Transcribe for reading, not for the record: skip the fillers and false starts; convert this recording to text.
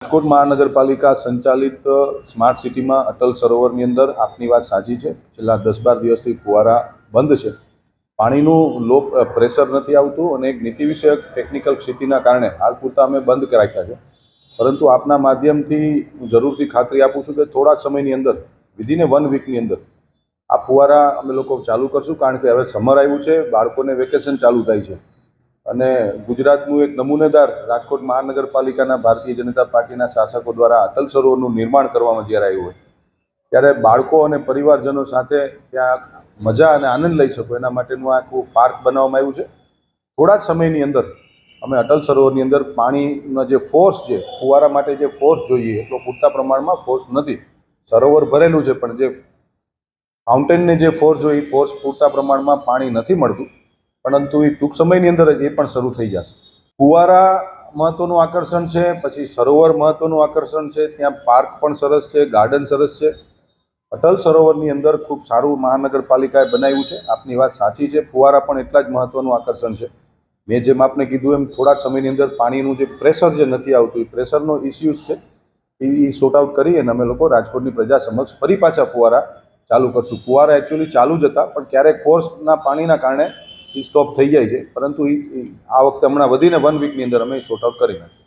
રાજકોટ મહાનગરપાલિકા સંચાલિત સ્માર્ટ સિટીમાં અટલ સરોવરની અંદર આપની વાત સાચી છે। છેલ્લા 10-12 દિવસથી ફુવારા બંધ છે। પાણીનું લો પ્રેશર નથી આવતું અને એક નીતિ વિષયક ટેકનિકલ સ્થિતિના કારણે હાલ પૂરતા અમે બંધ રાખ્યા છે। પરંતુ આપના માધ્યમથી હું જરૂરથી ખાતરી આપું છું કે થોડા સમયની અંદર વિધિન 1 વીકની અંદર આ ફુવારા અમે લોકો ચાલુ કરશું, કારણ કે હવે સમર આવ્યું છે, બાળકોને વેકેશન ચાલુ થાય છે અને ગુજરાતનું એક નમૂનેદાર રાજકોટ મહાનગરપાલિકાના ભારતીય જનતા પાર્ટીના શાસકો દ્વારા અટલ સરોવરનું નિર્માણ કરવામાં જ્યારે આવ્યું હોય ત્યારે બાળકો અને પરિવારજનો સાથે ત્યાં મજા અને આનંદ લઈ શકો એના માટેનું આખું પાર્ક બનાવવામાં આવ્યું છે। થોડા જ સમયની અંદર અમે અટલ સરોવરની અંદર પાણીનો જે ફોર્સ છે, ફુવારા માટે જે ફોર્સ જોઈએ એટલો પૂરતા પ્રમાણમાં ફોર્સ નથી। સરોવર ભરેલું છે પણ જે ફાઉન્ટેનને જે ફોર્સ જોઈએ એ ફોર્સ પૂરતા પ્રમાણમાં પાણી નથી મળતું, પરંતુ એ ટૂંક સમયની અંદર જ એ પણ શરૂ થઈ જશે। ફુવારા મહત્વનું આકર્ષણ છે, પછી સરોવર મહત્વનું આકર્ષણ છે, ત્યાં પાર્ક પણ સરસ છે, ગાર્ડન સરસ છે। અટલ સરોવરની અંદર ખૂબ સારું મહાનગરપાલિકાએ બનાવ્યું છે। આપની વાત સાચી છે, ફુવારા પણ એટલા જ મહત્વનું આકર્ષણ છે। મેં જેમ આપને કીધું એમ થોડા જ સમયની અંદર પાણીનું જે પ્રેશર જે નથી આવતું એ પ્રેશરનો ઇસ્યુઝ છે એ સોર્ટ આઉટ કરી અને અમે લોકો રાજકોટની પ્રજા સમક્ષ ફરી પાછા ફુવારા ચાલુ કરશું। ફુવારા એકચ્યુઅલી ચાલુ જ હતા પણ ક્યારેક ફોર્સના પાણીના કારણે એ સ્ટોપ થઈ જાય છે, પરંતુ આ વખતે હમણાં વધીને 1 વીકની અંદર અમે સોર્ટ આઉટ કરી નાખીશું।